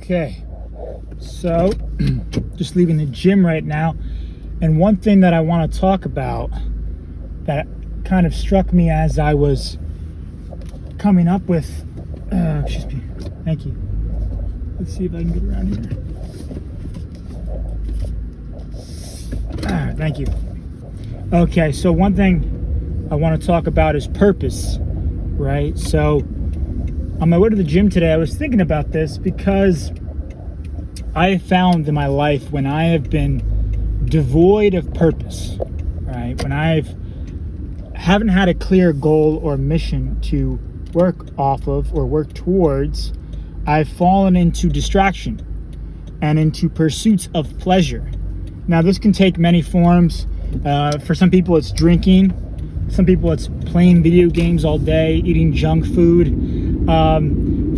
Okay, so just leaving the gym right now, and one thing that I want to talk about that kind of struck me as I was coming up with, excuse me, thank you. Let's see if I can get around here. Thank you. Okay, so one thing I want to talk about is purpose, right? So on my way to the gym today, I was thinking about this because I have found in my life when I have been devoid of purpose, right? When haven't had a clear goal or mission to work off of or work towards, I've fallen into distraction and into pursuits of pleasure. Now, this can take many forms. For some people, it's drinking. Some people, it's playing video games all day, eating junk food.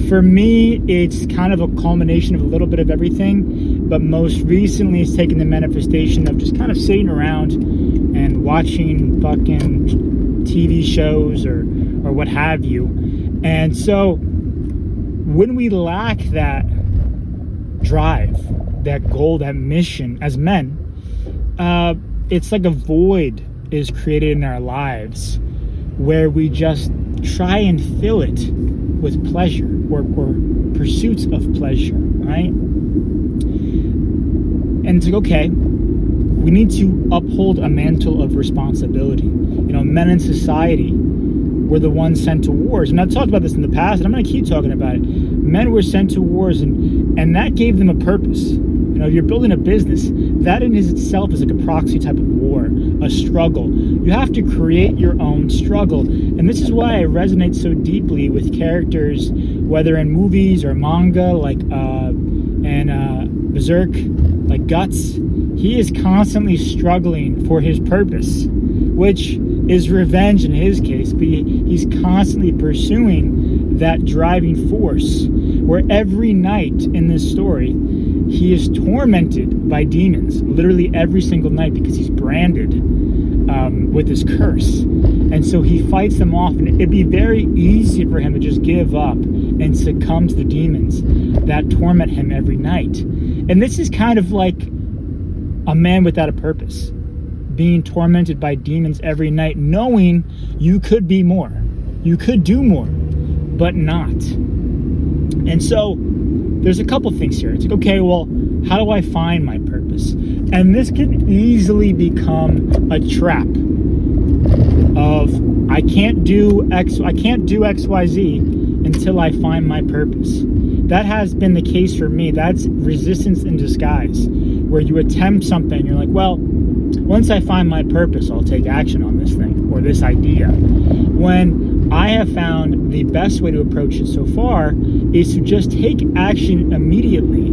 For me, it's kind of a culmination of a little bit of everything, but most recently it's taken the manifestation of just kind of sitting around and watching fucking TV shows or what have you. And so when we lack that drive, that goal, that mission as men, it's like a void is created in our lives where we just try and fill it with pleasure or pursuits of pleasure, right? And it's like, okay, we need to uphold a mantle of responsibility. You know, men in society were the ones sent to wars. And I've talked about this in the past, and I'm going to keep talking about it. Men were sent to wars, and that gave them a purpose. You know, you're building a business. That in itself is like a proxy type of war, a struggle. You have to create your own struggle. And this is why I resonate so deeply with characters, whether in movies or manga, like Berserk, like Guts. He is constantly struggling for his purpose, which is revenge in his case, but he's constantly pursuing that driving force, where every night in this story, he is tormented by demons, literally every single night, because he's branded with this curse. And so he fights them off, and it'd be very easy for him to just give up and succumb to the demons that torment him every night. And this is kind of like a man without a purpose, being tormented by demons every night, knowing you could be more, you could do more, but not. And so there's a couple things here. It's like, okay, well, how do I find my purpose? And this can easily become a trap of I can't do XYZ until I find my purpose. That has been the case for me. That's resistance in disguise, where you attempt something, you're like, well, once I find my purpose, I'll take action on this thing or this idea. When I have found the best way to approach it so far is to just take action immediately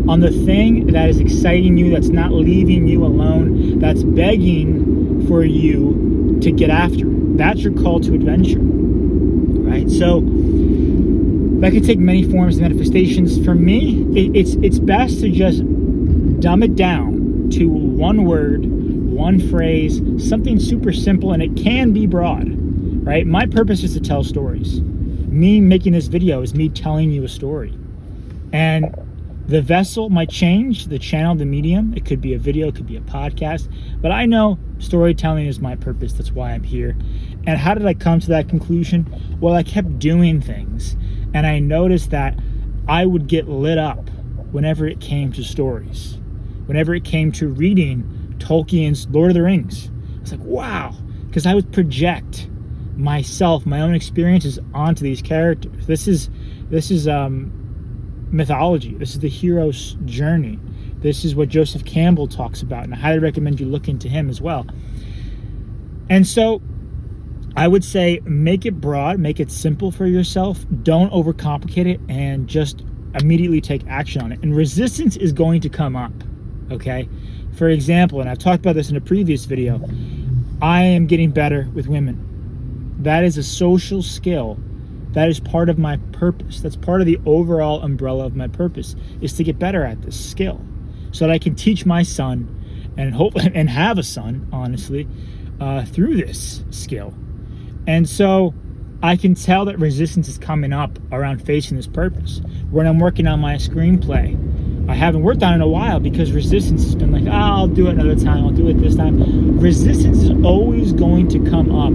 on the thing that is exciting you, that's not leaving you alone, that's begging for you to get after. That's your call to adventure, right? So that could take many forms and manifestations. For me, it's best to just dumb it down to one word, one phrase, something super simple, and it can be broad, right? My purpose is to tell stories. Me making this video is me telling you a story. And the vessel might change, the channel, the medium. It could be a video, it could be a podcast, but I know storytelling is my purpose. That's why I'm here. And how did I come to that conclusion? Well, I kept doing things, and I noticed that I would get lit up whenever it came to stories, whenever it came to reading Tolkien's Lord of the Rings. I was like, wow, because I would project myself, my own experiences onto these characters. This is mythology. This is the hero's journey. This is what Joseph Campbell talks about, and I highly recommend you look into him as well. And so I would say make it broad, make it simple for yourself. Don't overcomplicate it, and just immediately take action on it. And resistance is going to come up, okay? For example, and I've talked about this in a previous video, I am getting better with women. That is a social skill. That is part of my purpose. That's part of the overall umbrella of my purpose, is to get better at this skill so that I can teach my son and hope and have a son, honestly, through this skill. And so I can tell that resistance is coming up around facing this purpose. When I'm working on my screenplay, I haven't worked on it in a while because resistance has been like, I'll do it another time, I'll do it this time. Resistance is always going to come up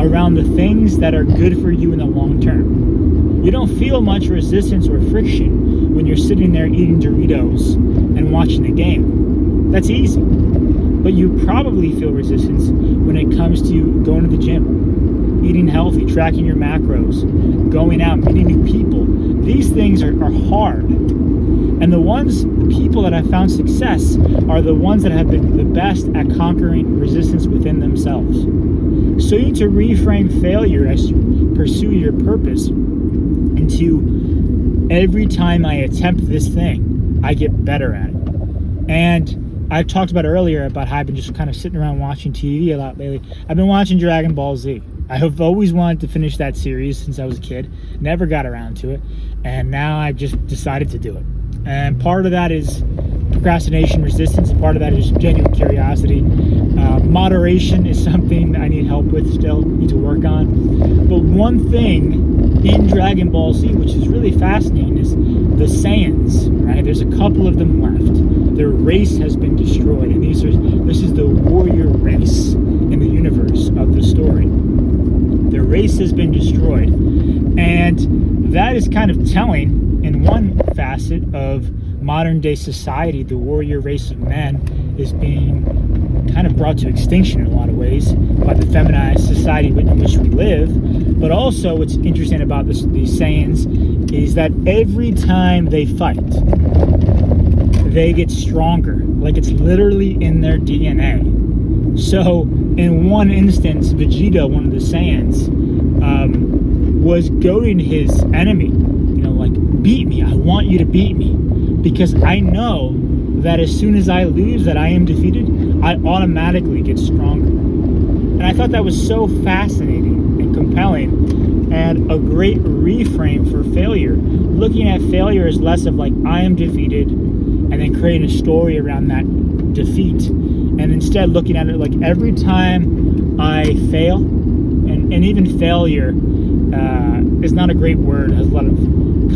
around the things that are good for you in the long term. You don't feel much resistance or friction when you're sitting there eating Doritos and watching the game. That's easy. But you probably feel resistance when it comes to going to the gym, eating healthy, tracking your macros, going out, meeting new people. These things are hard. And the people that have found success are the ones that have been the best at conquering resistance within themselves. So you need to reframe failure as you pursue your purpose into every time I attempt this thing, I get better at it. And I talked about earlier about how I've been just kind of sitting around watching TV a lot lately. I've been watching Dragon Ball Z. I have always wanted to finish that series since I was a kid. Never got around to it. And now I've just decided to do it. And part of that is procrastination resistance. And part of that is genuine curiosity. Moderation is something I need help with still, need to work on. But one thing in Dragon Ball Z, which is really fascinating, is the Saiyans, right? There's a couple of them left. Their race has been destroyed. And this is the warrior race in the universe of the story. Their race has been destroyed. And that is kind of telling in one facet of modern day society. The warrior race of men is being kind of brought to extinction in a lot of ways by the feminized society in which we live. But also what's interesting about these Saiyans is that every time they fight, they get stronger. Like it's literally in their DNA. So in one instance, Vegeta, one of the Saiyans, was goading his enemy, like, beat me, I want you to beat me, because I know that as soon as I lose, that I am defeated, I automatically get stronger. And I thought that was so fascinating and compelling and a great reframe for failure. Looking at failure as less of like, I am defeated, and then creating a story around that defeat. And instead looking at it like every time I fail, and even failure is not a great word, it has a lot of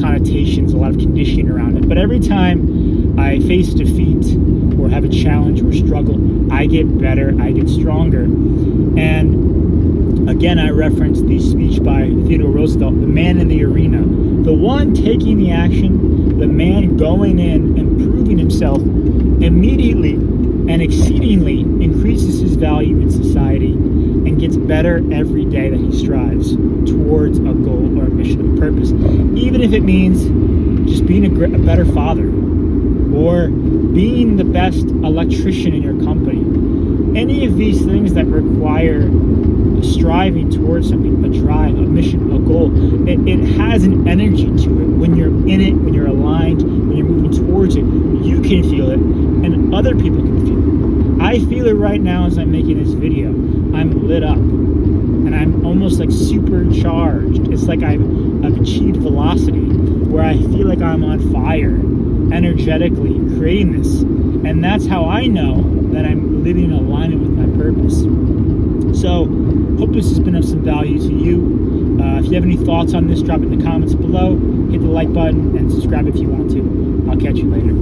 connotations, a lot of conditioning around it. But every time I face defeat or have a challenge or struggle, I get better, I get stronger. And again, I referenced the speech by Theodore Roosevelt, the man in the arena, the one taking the action, the man going in and proving himself immediately and exceedingly increases his value in society and gets better every day that he strives towards a goal or a mission, a purpose. Even if it means just being a better father or being the best electrician in your company. Any of these things that require striving towards something, a drive, a mission, a goal, it has an energy to it. When you're in it, when you're aligned, when you're moving towards it, you can feel it and other people can feel it. I feel it right now as I'm making this video. I'm lit up and I'm almost like supercharged. It's like I've achieved velocity where I feel like I'm on fire energetically creating this. And that's how I know that I'm living in alignment with my purpose. So hope this has been of some value to you. If you have any thoughts on this, drop it in the comments below. Hit the like button and subscribe if you want to. I'll catch you later.